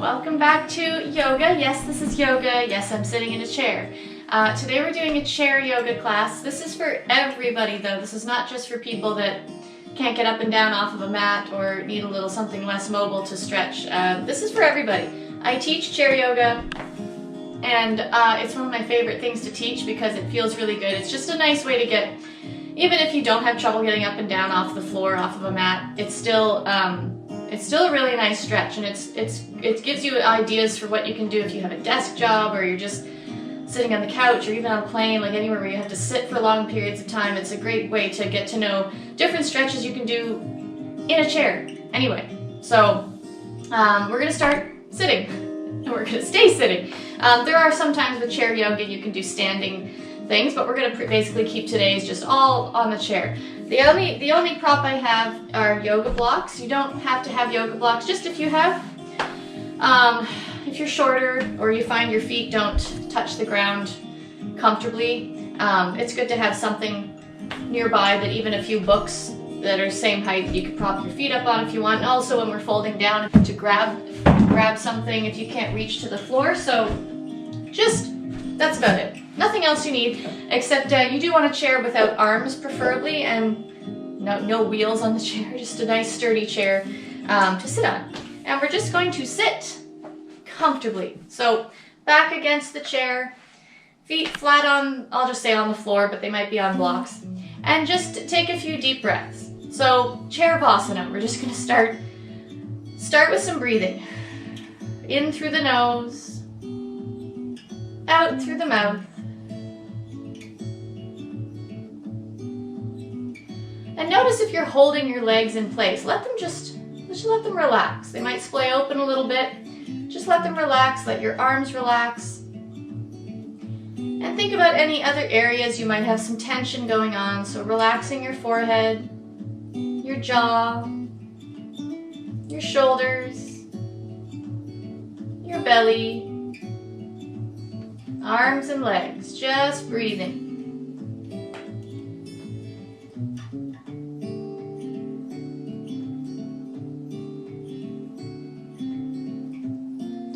Welcome back to yoga. Yes, this is yoga. Yes, I'm sitting in a chair. Today we're doing a chair yoga class. This is for everybody though. This is not just for people that can't get up and down off of a mat or need a little something less mobile to stretch. This is for everybody. I teach chair yoga and it's one of my favorite things to teach because it feels really good. It's just a nice way to get, even if you don't have trouble getting up and down off the floor, off of a mat, it's still a really nice stretch, and it gives you ideas for what you can do if you have a desk job or you're just sitting on the couch or even on a plane, like anywhere where you have to sit for long periods of time. It's a great way to get to know different stretches you can do in a chair. Anyway, so we're going to start sitting, and we're going to stay sitting. There are some times with chair yoga you can do standing things, but we're going to basically keep today's just all on the chair. The only prop I have are yoga blocks. You don't have to have yoga blocks, just if you have. If you're shorter or you find your feet don't touch the ground comfortably, it's good to have something nearby, that even a few books that are same height you could prop your feet up on if you want. And also when we're folding down, to grab something if you can't reach to the floor. So that's about it. Nothing else you need, except you do want a chair without arms preferably, and no wheels on the chair, just a nice sturdy chair to sit on. And we're just going to sit comfortably. So back against the chair, feet flat on, I'll just say on the floor, but they might be on blocks. And just take a few deep breaths. So Chairabhasana, we're just gonna start with some breathing. In through the nose, out through the mouth. And notice if you're holding your legs in place, let them relax. They might splay open a little bit. Just let them relax, let your arms relax. And think about any other areas you might have some tension going on. So relaxing your forehead, your jaw, your shoulders, your belly, arms and legs, just breathing.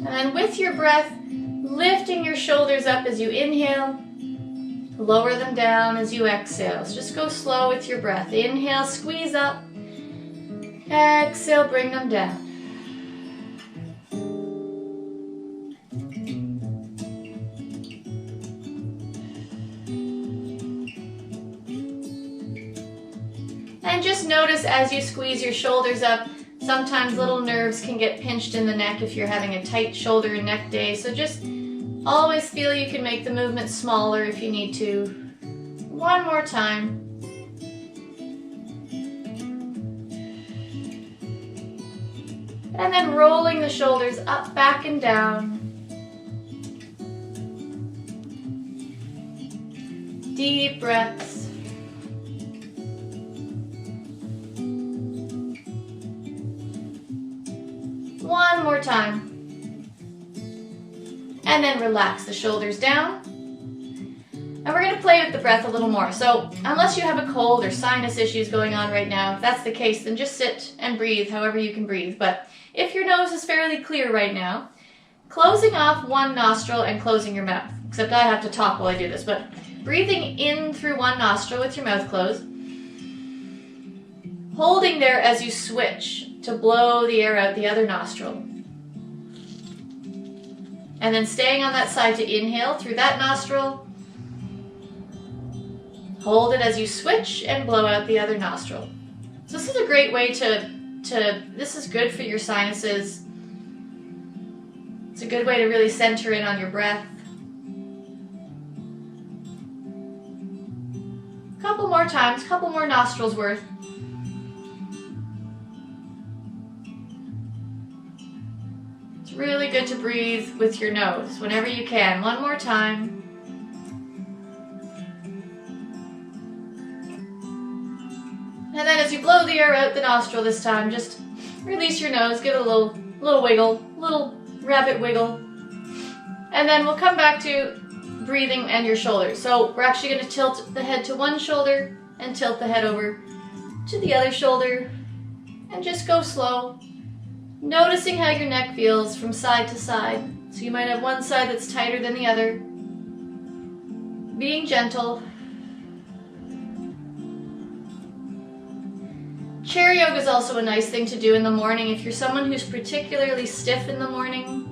And then with your breath, lifting your shoulders up as you inhale, lower them down as you exhale. So just go slow with your breath. Inhale, squeeze up. Exhale, bring them down. And just notice as you squeeze your shoulders up, sometimes little nerves can get pinched in the neck if you're having a tight shoulder and neck day. So just always feel you can make the movement smaller if you need to. One more time. And then rolling the shoulders up, back, and down. Deep breaths. One more time. And then relax the shoulders down. And we're going to play with the breath a little more. So unless you have a cold or sinus issues going on right now, if that's the case, then just sit and breathe however you can breathe. But if your nose is fairly clear right now, closing off one nostril and closing your mouth. Except I have to talk while I do this, but breathing in through one nostril with your mouth closed. Holding there as you switch to blow the air out the other nostril. And then staying on that side to inhale through that nostril. Hold it as you switch and blow out the other nostril. So this is a great way this is good for your sinuses. It's a good way to really center in on your breath. Couple more times, couple more nostrils worth. Really good to breathe with your nose whenever you can. One more time. And then as you blow the air out the nostril this time, just release your nose, give it a little wiggle, little rabbit wiggle. And then we'll come back to breathing and your shoulders. So we're actually going to tilt the head to one shoulder and tilt the head over to the other shoulder. And just go slow. Noticing how your neck feels from side to side. So you might have one side that's tighter than the other. Being gentle. Chair yoga is also a nice thing to do in the morning if you're someone who's particularly stiff in the morning.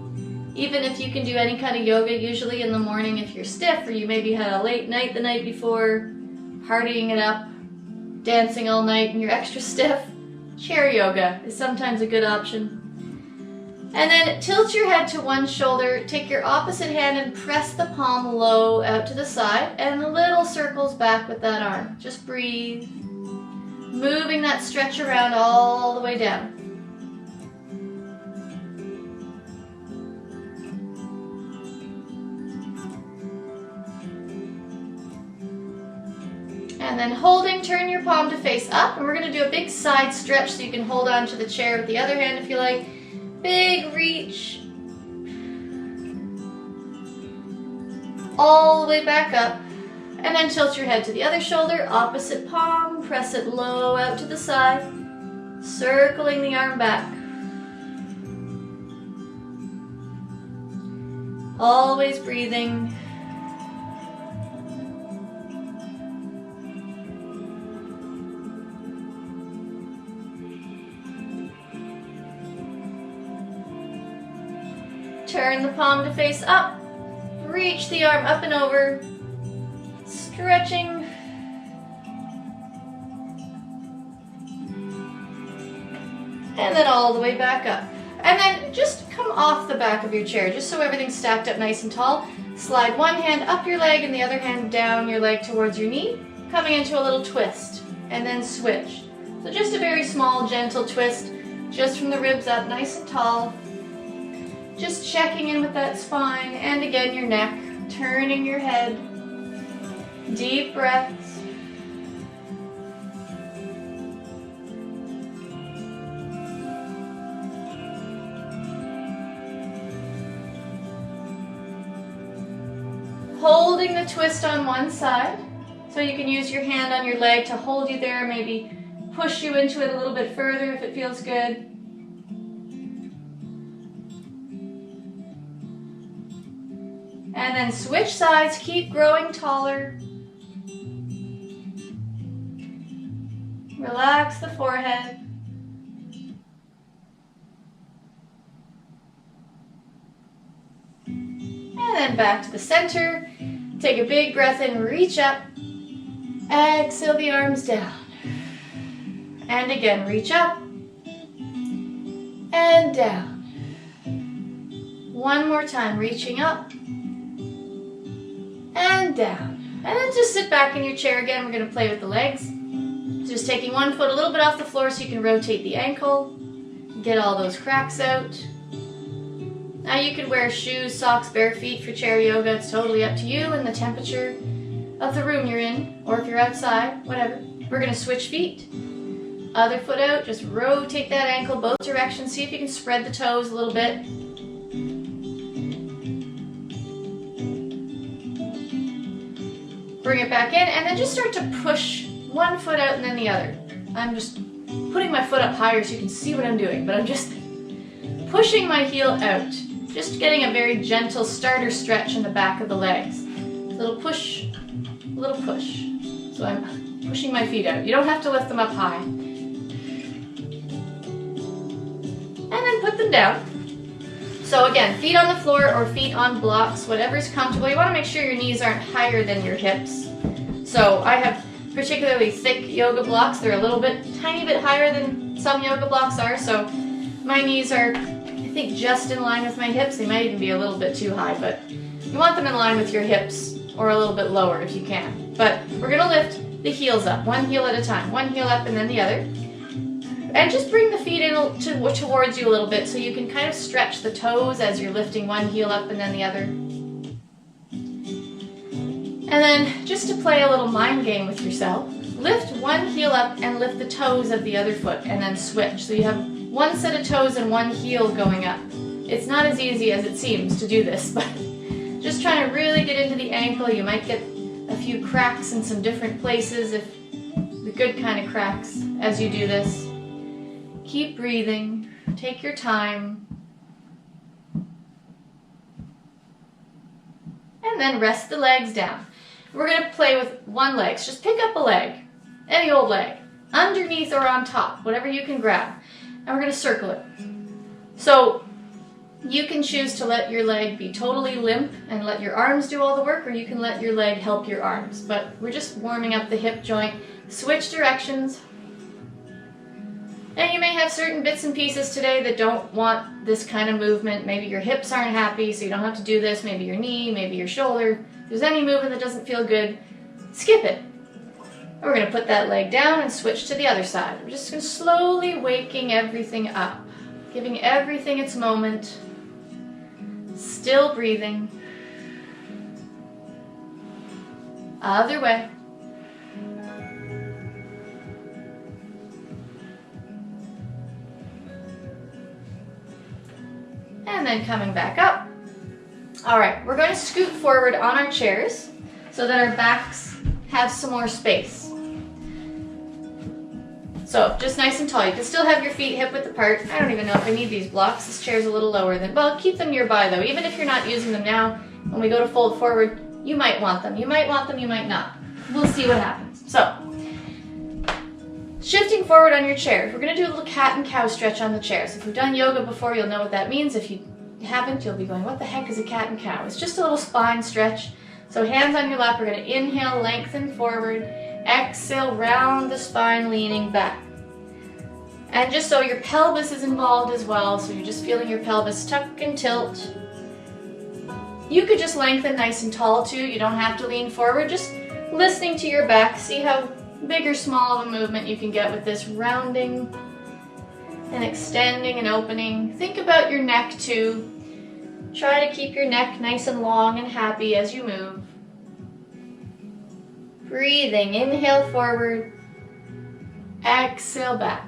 Even if you can do any kind of yoga, usually in the morning if you're stiff or you maybe had a late night the night before, partying it up, dancing all night and you're extra stiff, chair yoga is sometimes a good option. And then tilt your head to one shoulder, take your opposite hand and press the palm low out to the side and little circles back with that arm. Just breathe. Moving that stretch around all the way down. And then holding, turn your palm to face up, and we're going to do a big side stretch so you can hold on to the chair with the other hand if you like. Big reach. All the way back up. And then tilt your head to the other shoulder, opposite palm, press it low out to the side, circling the arm back. Always breathing. Turn the palm to face up, reach the arm up and over. Stretching. And then all the way back up. And then just come off the back of your chair, just so everything's stacked up nice and tall. Slide one hand up your leg and the other hand down your leg towards your knee, coming into a little twist, and then switch. So just a very small, gentle twist, just from the ribs up, nice and tall. Just checking in with that spine, and again your neck, turning your head. Deep breaths. Holding the twist on one side, so you can use your hand on your leg to hold you there, maybe push you into it a little bit further if it feels good. And then switch sides, keep growing taller. Relax the forehead. And then back to the center. Take a big breath in, reach up. Exhale the arms down. And again, reach up. And down. One more time, reaching up. And down. And then just sit back in your chair again. We're going to play with the legs. Just taking one foot a little bit off the floor so you can rotate the ankle. Get all those cracks out. Now you could wear shoes, socks, bare feet for chair yoga. It's totally up to you and the temperature of the room you're in, or if you're outside, whatever. We're going to switch feet. Other foot out, just rotate that ankle both directions. See if you can spread the toes a little bit. Bring it back in, and then just start to push one foot out and then the other. I'm just putting my foot up higher so you can see what I'm doing, but I'm just pushing my heel out. Just getting a very gentle starter stretch in the back of the legs. Little push, little push. So I'm pushing my feet out. You don't have to lift them up high. And then put them down. So again, feet on the floor or feet on blocks, whatever's comfortable. You want to make sure your knees aren't higher than your hips. So I have particularly thick yoga blocks. They're a little bit, tiny bit higher than some yoga blocks are. So my knees are, I think, just in line with my hips. They might even be a little bit too high, but you want them in line with your hips or a little bit lower if you can. But we're going to lift the heels up, one heel at a time. One heel up and then the other. And just bring the feet in towards you a little bit so you can kind of stretch the toes as you're lifting one heel up and then the other. And then just to play a little mind game with yourself, lift one heel up and lift the toes of the other foot and then switch. So you have one set of toes and one heel going up. It's not as easy as it seems to do this, but just trying to really get into the ankle. You might get a few cracks in some different places, if the good kind of cracks, as you do this. Keep breathing. Take your time. And then rest the legs down. We're going to play with one leg. So just pick up a leg, any old leg, underneath or on top, whatever you can grab. And we're going to circle it. So you can choose to let your leg be totally limp and let your arms do all the work, or you can let your leg help your arms. But we're just warming up the hip joint. Switch directions. And you may have certain bits and pieces today that don't want this kind of movement. Maybe your hips aren't happy, so you don't have to do this. Maybe your knee, maybe your shoulder. If there's any movement that doesn't feel good, skip it. And we're going to put that leg down and switch to the other side. We're just going to slowly waking everything up, giving everything its moment, still breathing. Other way. And then coming back up. All right, we're going to scoot forward on our chairs so that our backs have some more space. So just nice and tall. You can still have your feet hip width apart. I don't even know if I need these blocks. This chair's a little lower than, well, keep them nearby though. Even if you're not using them now, when we go to fold forward, you might want them. You might want them, you might not. We'll see what happens. So, shifting forward on your chair. We're going to do a little cat and cow stretch on the chair. So if you've done yoga before, you'll know what that means. If you haven't, you'll be going, what the heck is a cat and cow? It's just a little spine stretch. So hands on your lap, we're going to inhale, lengthen forward. Exhale, round the spine, leaning back. And just so your pelvis is involved as well, so you're just feeling your pelvis tuck and tilt. You could just lengthen nice and tall too. You don't have to lean forward. Just listening to your back. See how big or small of a movement you can get with this rounding and extending and opening. Think about your neck too. Try to keep your neck nice and long and happy as you move. Breathing, inhale forward, exhale back.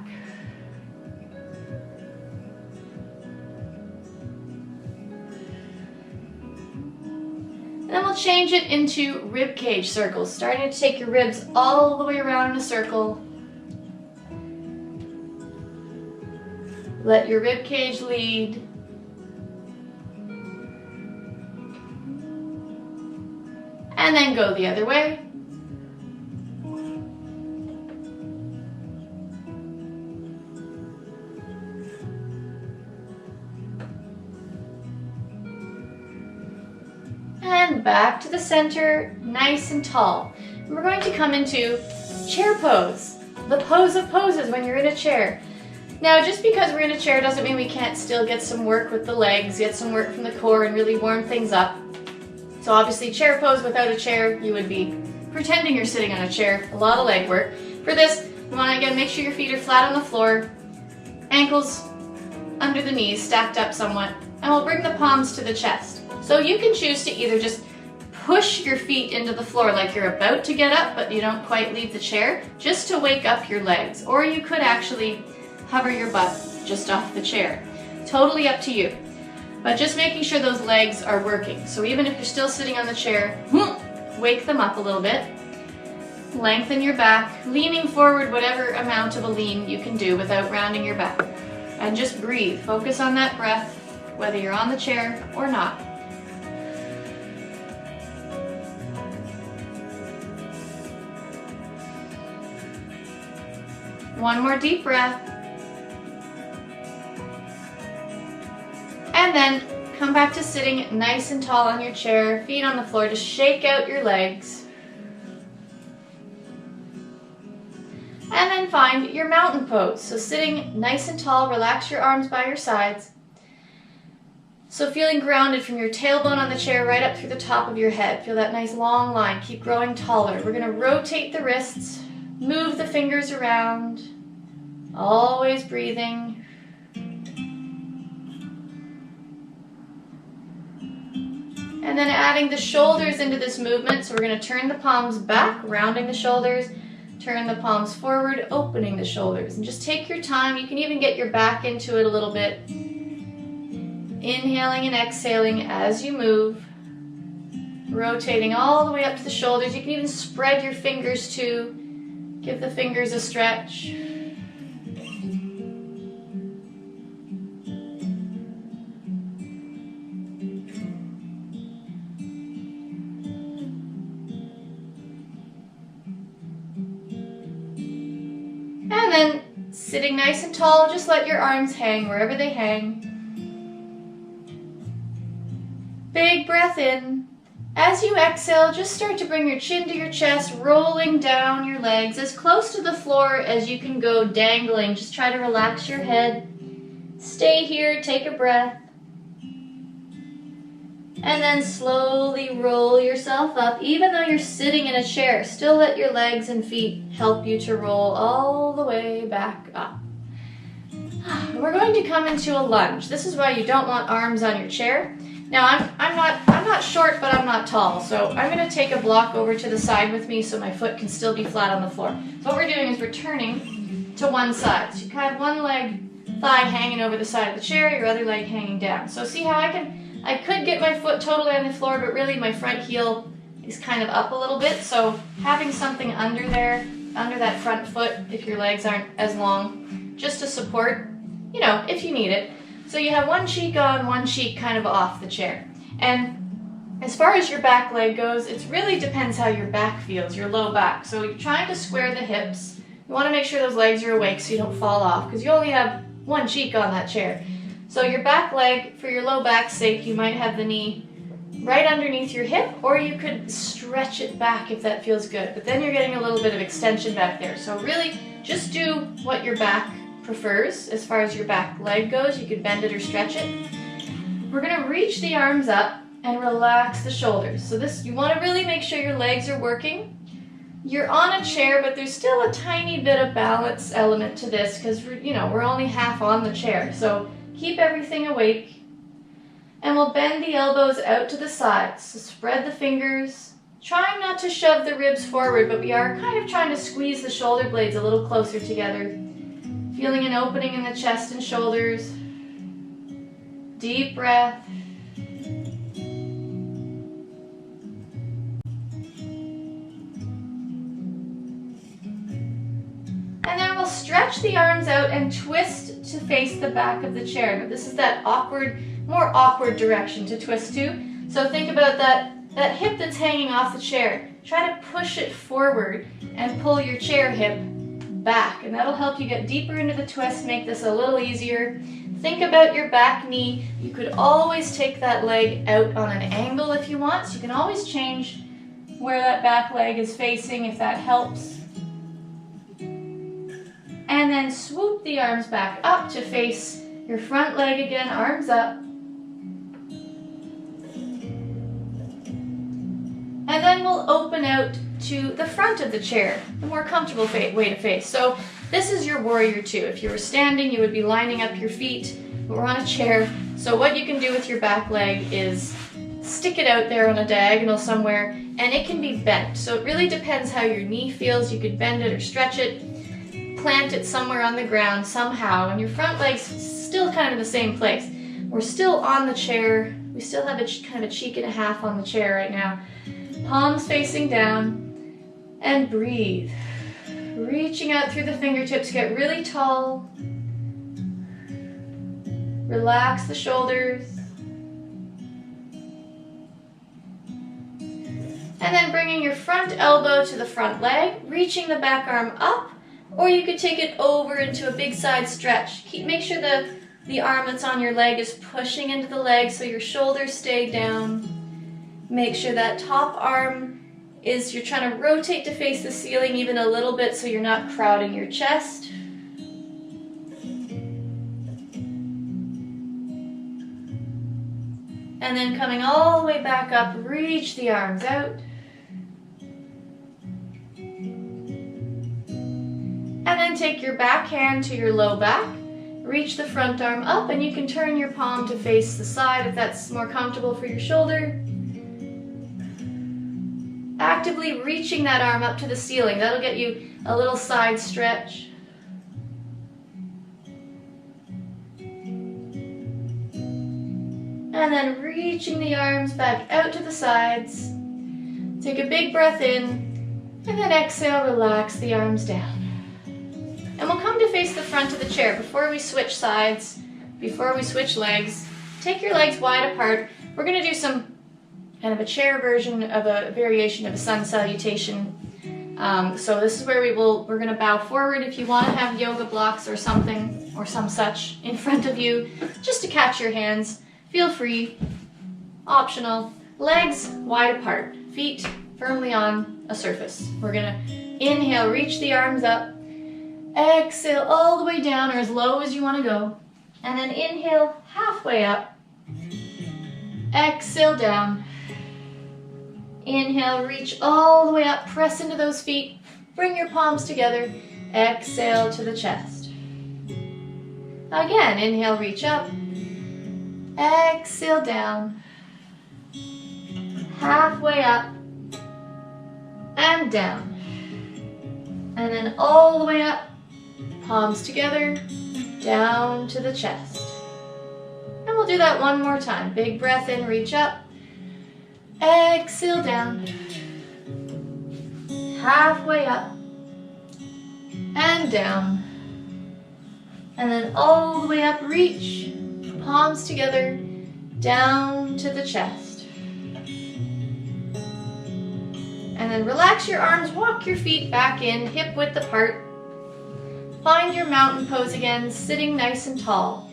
And then we'll change it into rib cage circles, starting to take your ribs all the way around in a circle. Let your rib cage lead. And then go the other way. And back to the center, nice and tall. And we're going to come into chair pose, the pose of poses when you're in a chair. Now, just because we're in a chair doesn't mean we can't still get some work with the legs, get some work from the core, and really warm things up. So obviously, chair pose without a chair, you would be pretending you're sitting on a chair, a lot of leg work. For this, you want to, again, make sure your feet are flat on the floor, ankles under the knees, stacked up somewhat, and we'll bring the palms to the chest. So you can choose to either just push your feet into the floor like you're about to get up, but you don't quite leave the chair, just to wake up your legs. Or you could actually hover your butt just off the chair. Totally up to you. But just making sure those legs are working. So even if you're still sitting on the chair, wake them up a little bit. Lengthen your back, leaning forward whatever amount of a lean you can do without rounding your back. And just breathe. Focus on that breath, whether you're on the chair or not. One more deep breath. And then come back to sitting nice and tall on your chair, feet on the floor. Just shake out your legs. And then find your mountain pose. So sitting nice and tall, relax your arms by your sides. So feeling grounded from your tailbone on the chair right up through the top of your head. Feel that nice long line. Keep growing taller. We're going to rotate the wrists, move the fingers around, always breathing. And then adding the shoulders into this movement. So we're going to turn the palms back, rounding the shoulders, turn the palms forward, opening the shoulders. And just take your time. You can even get your back into it a little bit. Inhaling and exhaling as you move. Rotating all the way up to the shoulders. You can even spread your fingers too. Give the fingers a stretch. Sitting nice and tall, just let your arms hang wherever they hang. Big breath in. As you exhale, just start to bring your chin to your chest, rolling down your legs as close to the floor as you can go, dangling. Just try to relax your head. Stay here, take a breath. And then slowly roll yourself up. Even though you're sitting in a chair, still let your legs and feet help you to roll all the way back up. We're going to come into a lunge. This is why you don't want arms on your chair. Now I'm not short, but I'm not tall, so I'm going to take a block over to the side with me so my foot can still be flat on the floor. So what we're doing is we're turning to one side. So you kind of have one leg, thigh hanging over the side of the chair, your other leg hanging down. So see how I could get my foot totally on the floor, but really my front heel is kind of up a little bit. So having something under there, under that front foot, if your legs aren't as long, just to support, you know, if you need it. So you have one cheek on, one cheek kind of off the chair. And as far as your back leg goes, it really depends how your back feels, your low back. So you're trying to square the hips. You want to make sure those legs are awake so you don't fall off, because you only have one cheek on that chair. So your back leg, for your low back's sake, you might have the knee right underneath your hip, or you could stretch it back if that feels good. But then you're getting a little bit of extension back there. So really, just do what your back prefers as far as your back leg goes. You could bend it or stretch it. We're going to reach the arms up and relax the shoulders. So this, you want to really make sure your legs are working. You're on a chair, but there's still a tiny bit of balance element to this because we're only half on the chair. So keep everything awake. And we'll bend the elbows out to the sides. So spread the fingers. Trying not to shove the ribs forward, but we are kind of trying to squeeze the shoulder blades a little closer together. Feeling an opening in the chest and shoulders. Deep breath. And then we'll stretch the arms out and twist to face the back of the chair. Now this is that more awkward direction to twist to. So think about that hip that's hanging off the chair. Try to push it forward and pull your chair hip back, and that'll help you get deeper into the twist, make this a little easier. Think about your back knee. You could always take that leg out on an angle if you want, so you can always change where that back leg is facing if that helps. And then swoop the arms back up to face your front leg again, arms up. And then we'll open out to the front of the chair, the more comfortable way to face. So this is your warrior two. If you were standing, you would be lining up your feet, but we're on a chair. So what you can do with your back leg is stick it out there on a diagonal somewhere, and it can be bent. So it really depends how your knee feels. You could bend it or stretch it, plant it somewhere on the ground somehow, and your front leg's still kind of in the same place. We're still on the chair. We still have kind of a cheek and a half on the chair right now. Palms facing down, and breathe. Reaching out through the fingertips, get really tall. Relax the shoulders. And then bringing your front elbow to the front leg, reaching the back arm up, or you could take it over into a big side stretch. Make sure the arm that's on your leg is pushing into the leg so your shoulders stay down. Make sure that top arm you're trying to rotate to face the ceiling even a little bit so you're not crowding your chest. And then coming all the way back up, reach the arms out. And then take your back hand to your low back, reach the front arm up, and you can turn your palm to face the side if that's more comfortable for your shoulder. Actively reaching that arm up to the ceiling. That'll get you a little side stretch. And then reaching the arms back out to the sides. Take a big breath in, and then exhale, relax the arms down. And we'll come to face the front of the chair. Before we switch sides, before we switch legs, take your legs wide apart. We're going to do some kind of a chair version of a variation of a sun salutation. So this is where we're gonna bow forward. If you wanna have yoga blocks or something or some such in front of you, just to catch your hands, feel free, optional. Legs wide apart, feet firmly on a surface. We're gonna inhale, reach the arms up, exhale all the way down or as low as you wanna go, and then inhale halfway up, exhale down, inhale, reach all the way up, press into those feet, bring your palms together, exhale to the chest. Again, inhale, reach up, exhale down, halfway up, and down. And then all the way up, palms together, down to the chest. And we'll do that one more time. Big breath in, reach up, exhale down, halfway up, and down. And then all the way up, reach, palms together, down to the chest. And then relax your arms, walk your feet back in, hip width apart. Find your mountain pose again, sitting nice and tall.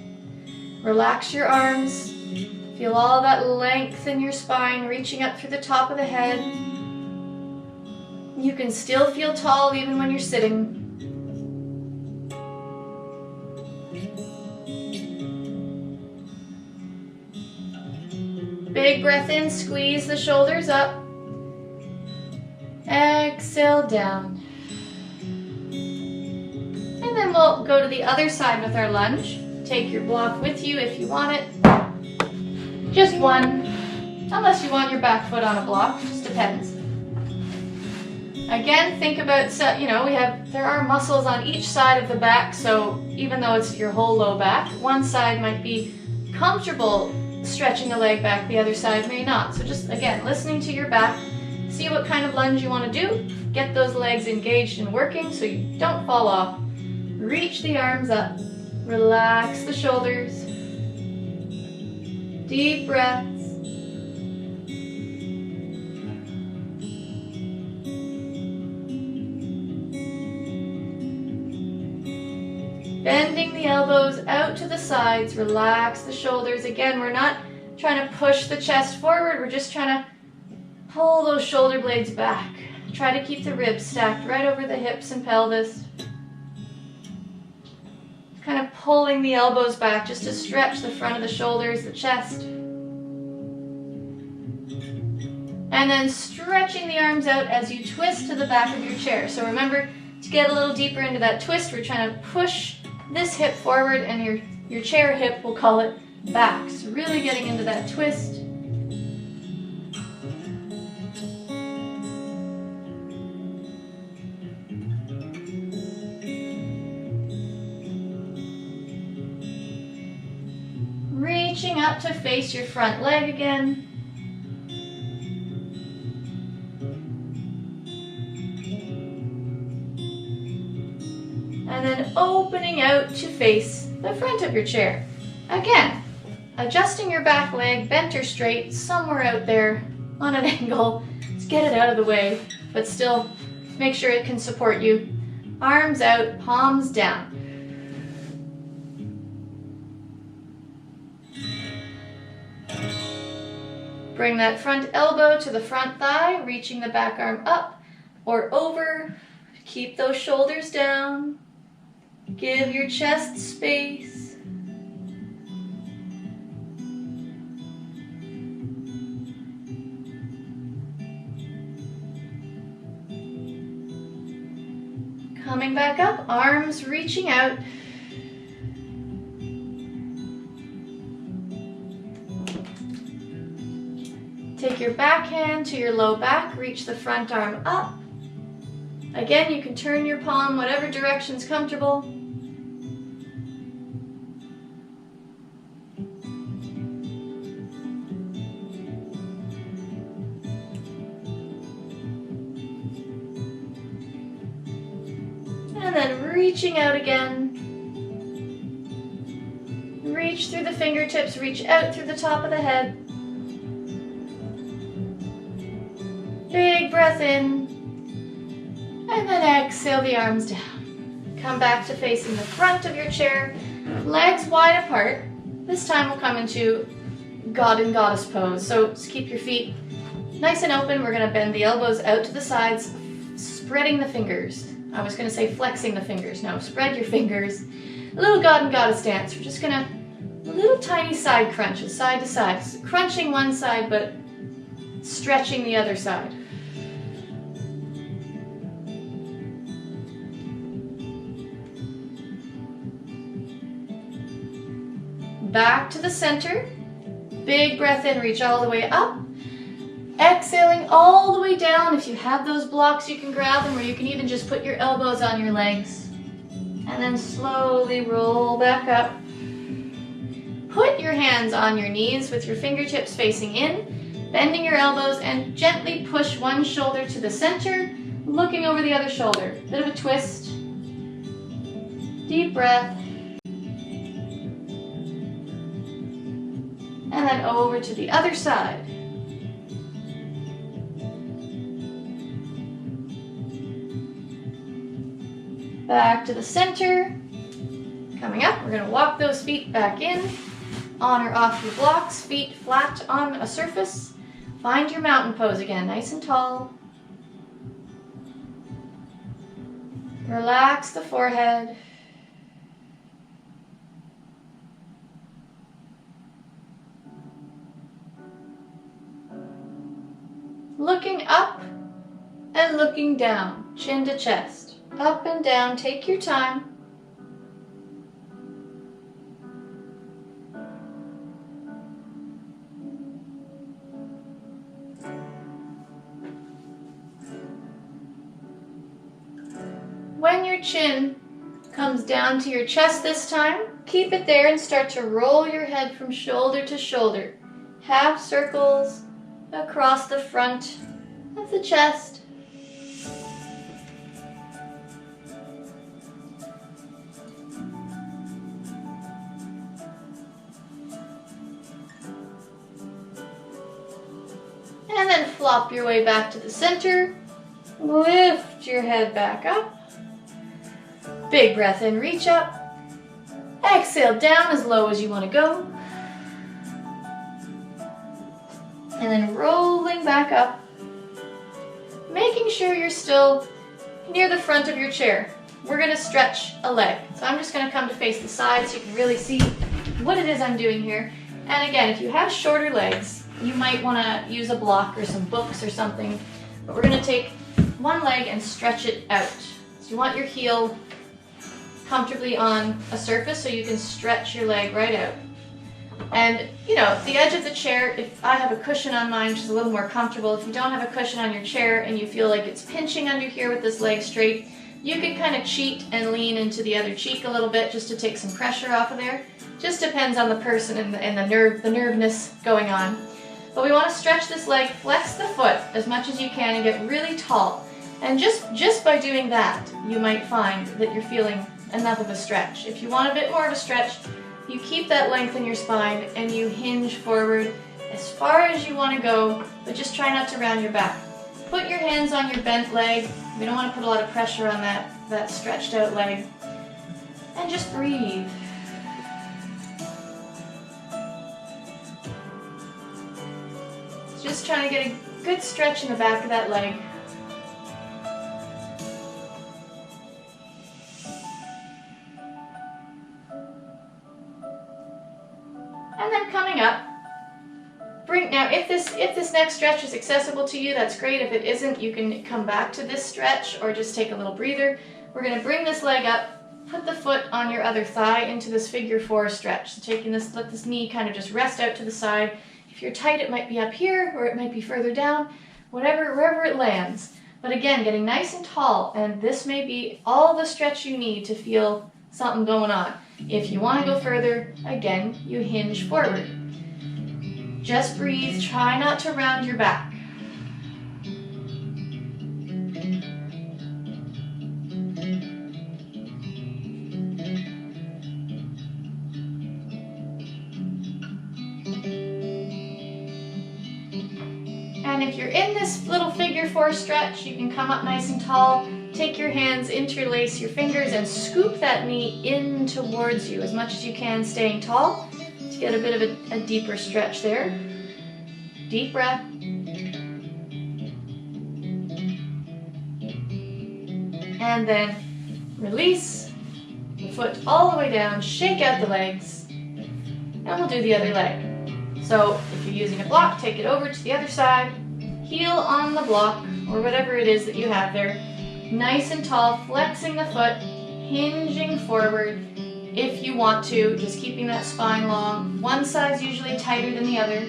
Relax your arms. Feel all that length in your spine, reaching up through the top of the head. You can still feel tall even when you're sitting. Big breath in, squeeze the shoulders up. Exhale down. And then we'll go to the other side with our lunge. Take your block with you if you want it. Just one, unless you want your back foot on a block, just depends. Again, think about, there are muscles on each side of the back, so even though it's your whole low back, one side might be comfortable stretching the leg back, the other side may not. So just, again, listening to your back, see what kind of lunge you want to do, get those legs engaged and working so you don't fall off. Reach the arms up, relax the shoulders, deep breaths. Bending the elbows out to the sides, relax the shoulders. Again, we're not trying to push the chest forward, we're just trying to pull those shoulder blades back. Try to keep the ribs stacked right over the hips and pelvis. Kind of pulling the elbows back just to stretch the front of the shoulders, the chest. And then stretching the arms out as you twist to the back of your chair. So remember, to get a little deeper into that twist, we're trying to push this hip forward and your chair hip, we'll call it, back. So really getting into that twist. Reaching up to face your front leg again. And then opening out to face the front of your chair. Again, adjusting your back leg, bent or straight, somewhere out there on an angle. Let's get it out of the way, but still make sure it can support you. Arms out, palms down. Bring that front elbow to the front thigh, reaching the back arm up or over. Keep those shoulders down. Give your chest space. Coming back up, arms reaching out. Take your back hand to your low back, reach the front arm up. Again, you can turn your palm whatever direction's comfortable. And then reaching out again. Reach through the fingertips, reach out through the top of the head. Big breath in. And then exhale the arms down. Come back to facing the front of your chair, legs wide apart. This time we'll come into God and Goddess pose. So just keep your feet nice and open. We're going to bend the elbows out to the sides, spreading the fingers. I was going to say flexing the fingers. No, spread your fingers. A little God and Goddess dance. We're just going to, little tiny side crunches, side to side. Crunching one side, but stretching the other side. Back to the center. Big breath in, reach all the way up. Exhaling all the way down. If you have those blocks, you can grab them, or you can even just put your elbows on your legs. And then slowly roll back up. Put your hands on your knees with your fingertips facing in, bending your elbows, and gently push one shoulder to the center, looking over the other shoulder. Bit of a twist. Deep breath. And then over to the other side. Back to the center. Coming up, we're going to walk those feet back in. On or off your blocks, feet flat on a surface. Find your mountain pose again, nice and tall. Relax the forehead. Looking up and looking down, chin to chest. Up and down, take your time. When your chin comes down to your chest this time, keep it there and start to roll your head from shoulder to shoulder. Half circles across the front of the chest. And then flop your way back to the center. Lift your head back up. Big breath in, reach up. Exhale down as low as you want to go. And then rolling back up. Making sure you're still near the front of your chair. We're going to stretch a leg. So I'm just going to come to face the side so you can really see what it is I'm doing here. And again, if you have shorter legs, you might want to use a block or some books or something. But we're going to take one leg and stretch it out. So you want your heel comfortably on a surface so you can stretch your leg right out. And, you know, the edge of the chair, if I have a cushion on mine, which is a little more comfortable, if you don't have a cushion on your chair and you feel like it's pinching under here with this leg straight, you can kind of cheat and lean into the other cheek a little bit just to take some pressure off of there. Just depends on the person and the nervousness going on. But we want to stretch this leg, flex the foot as much as you can and get really tall. And just by doing that, you might find that you're feeling enough of a stretch. If you want a bit more of a stretch, you keep that length in your spine and you hinge forward as far as you want to go, but just try not to round your back. Put your hands on your bent leg. We don't want to put a lot of pressure on that stretched out leg. And just breathe. Just trying to get a good stretch in the back of that leg. And then coming up, now if this next stretch is accessible to you, that's great. If it isn't, you can come back to this stretch or just take a little breather. We're going to bring this leg up, put the foot on your other thigh into this figure four stretch. So let this knee kind of just rest out to the side. If you're tight, it might be up here or it might be further down, wherever it lands. But again, getting nice and tall, and this may be all the stretch you need to feel something going on. If you want to go further, again, you hinge forward. Just breathe, try not to round your back. And if you're in this little figure four stretch, you can come up nice and tall, take your hands, interlace your fingers, and scoop that knee in towards you as much as you can, staying tall to get a bit of a deeper stretch there. Deep breath. And then release the foot all the way down, shake out the legs, and we'll do the other leg. So if you're using a block, take it over to the other side, heel on the block, or whatever it is that you have there. Nice and tall, flexing the foot, hinging forward if you want to, just keeping that spine long. One side's usually tighter than the other,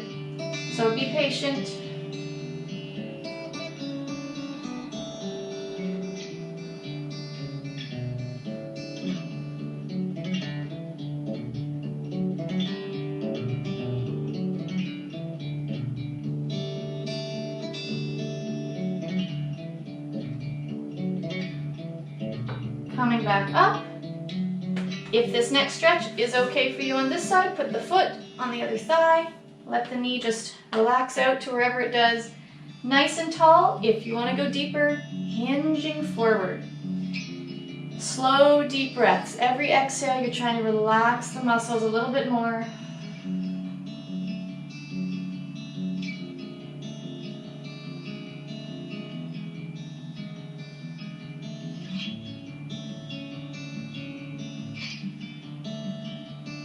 so be patient. Coming back up. If this next stretch is okay for you on this side, put the foot on the other thigh. Let the knee just relax out to wherever it does. Nice and tall. If you want to go deeper, hinging forward. Slow, deep breaths. Every exhale, you're trying to relax the muscles a little bit more.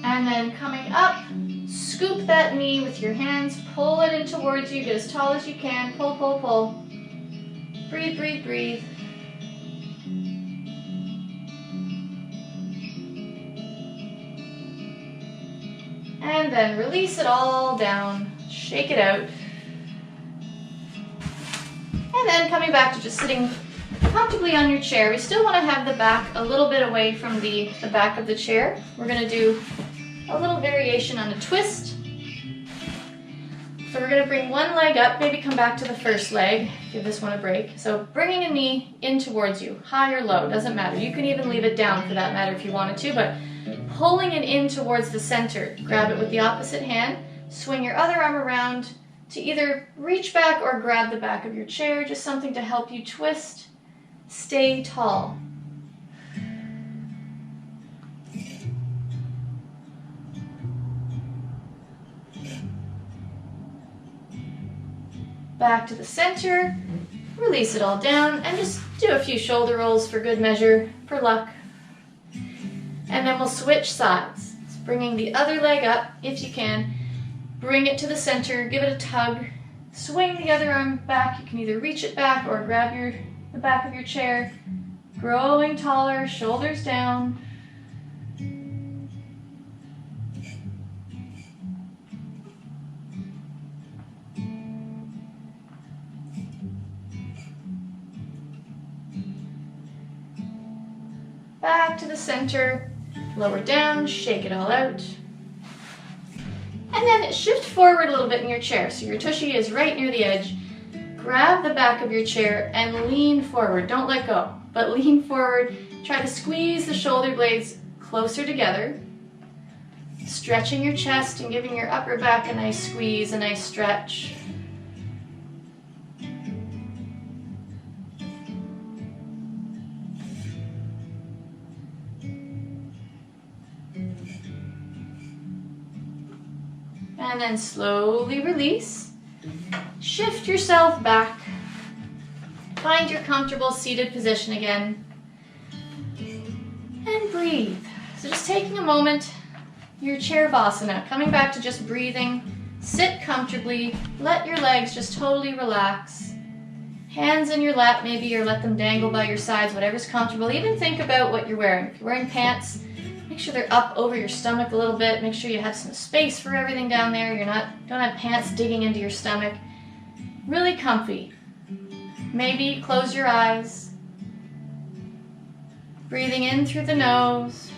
And then coming up, scoop that knee with your hands, pull it in towards you, get as tall as you can, pull, pull, pull. Breathe, breathe, breathe. And then release it all down, shake it out. And then coming back to just sitting comfortably on your chair. We still want to have the back a little bit away from the back of the chair. We're going to do a little variation on a twist. So we're going to bring one leg up, maybe come back to the first leg, give this one a break. So bringing a knee in towards you, high or low, doesn't matter. You can even leave it down for that matter if you wanted to, but pulling it in towards the center. Grab it with the opposite hand, swing your other arm around to either reach back or grab the back of your chair, just something to help you twist, stay tall. Back to the center, release it all down, and just do a few shoulder rolls for good measure, for luck. And then we'll switch sides. So bringing the other leg up, if you can, bring it to the center, give it a tug, swing the other arm back. You can either reach it back or grab the back of your chair. Growing taller, shoulders down. Back to the center, lower down, shake it all out. And then shift forward a little bit in your chair. So your tushy is right near the edge. Grab the back of your chair and lean forward. Don't let go, but lean forward. Try to squeeze the shoulder blades closer together. Stretching your chest and giving your upper back a nice squeeze, a nice stretch. And then slowly release. Shift yourself back. Find your comfortable seated position again. And breathe. So just taking a moment, your Chairvasana, coming back to just breathing. Sit comfortably. Let your legs just totally relax. Hands in your lap maybe, or let them dangle by your sides, whatever's comfortable. Even think about what you're wearing. If you're wearing pants, make sure they're up over your stomach a little bit. Make sure you have some space for everything down there. Don't have pants digging into your stomach. Really comfy. Maybe close your eyes. Breathing in through the nose,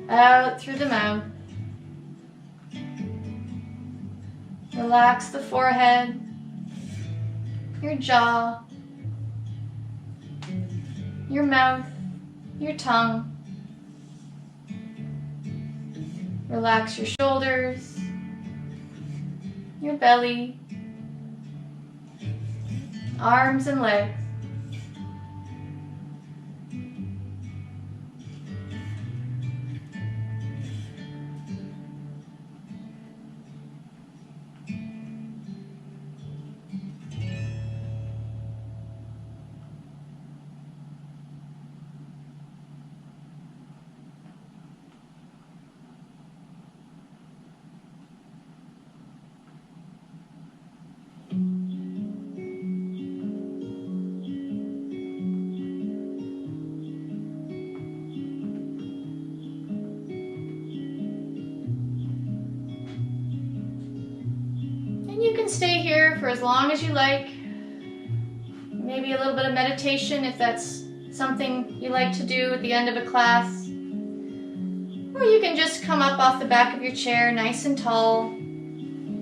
out through the mouth. Relax the forehead, your jaw, your mouth, your tongue. Relax your shoulders, your belly, arms and legs. can stay here for as long as you like. Maybe a little bit of meditation if that's something you like to do at the end of a class. Or you can just come up off the back of your chair nice and tall,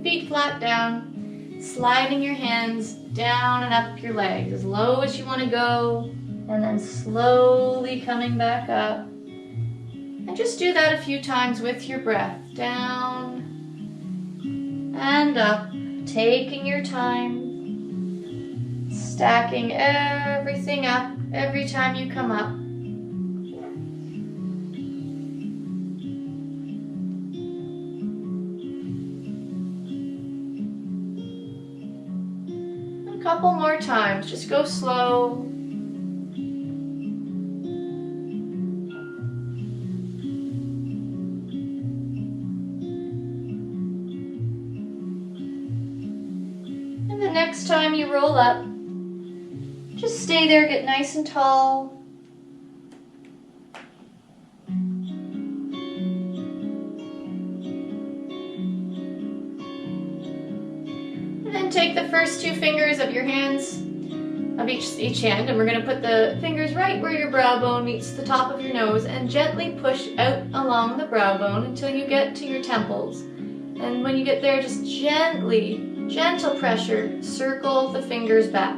feet flat down, sliding your hands down and up your legs as low as you want to go, and then slowly coming back up. And just do that a few times with your breath. Down and up, taking your time, stacking everything up every time you come up. A couple more times, just go slow. Next time you roll up, just stay there, get nice and tall. And then take the first two fingers of your hands, of each hand, and we're going to put the fingers right where your brow bone meets the top of your nose and gently push out along the brow bone until you get to your temples. And when you get there, just gentle pressure, circle the fingers back.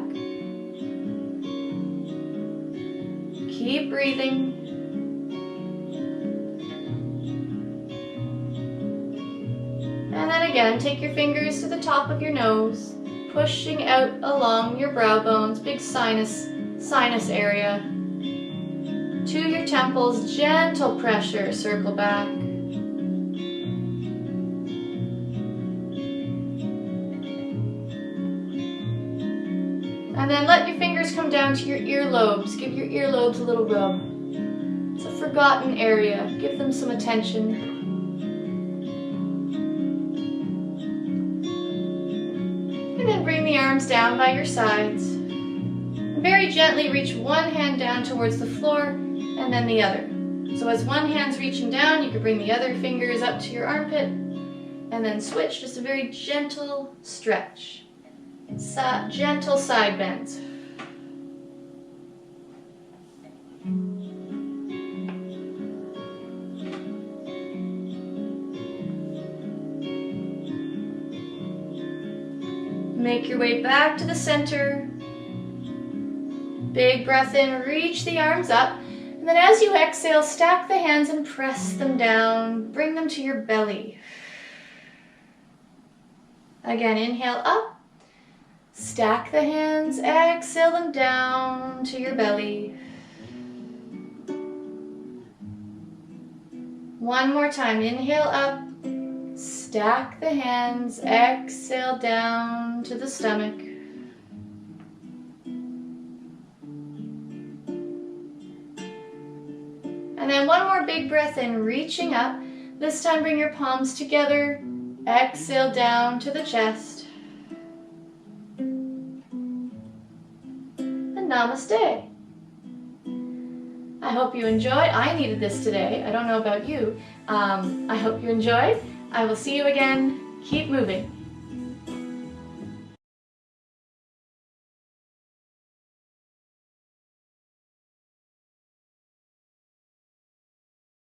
Keep breathing. And then again, take your fingers to the top of your nose, pushing out along your brow bones, big sinus area. To your temples, gentle pressure, circle back. And then let your fingers come down to your earlobes. Give your earlobes a little rub. It's a forgotten area. Give them some attention. And then bring the arms down by your sides. And very gently reach one hand down towards the floor and then the other. So as one hand's reaching down, you can bring the other fingers up to your armpit and then switch. Just a very gentle stretch. Gentle side bends. Make your way back to the center. Big breath in, reach the arms up. And then as you exhale, stack the hands and press them down. Bring them to your belly. Again, inhale up. Stack the hands, exhale them down to your belly. One more time, inhale up, stack the hands, exhale down to the stomach. And then one more big breath in, reaching up. This time bring your palms together, exhale down to the chest. Namaste. I hope you enjoyed. I needed this today. I don't know about you. I hope you enjoyed. I will see you again. Keep moving.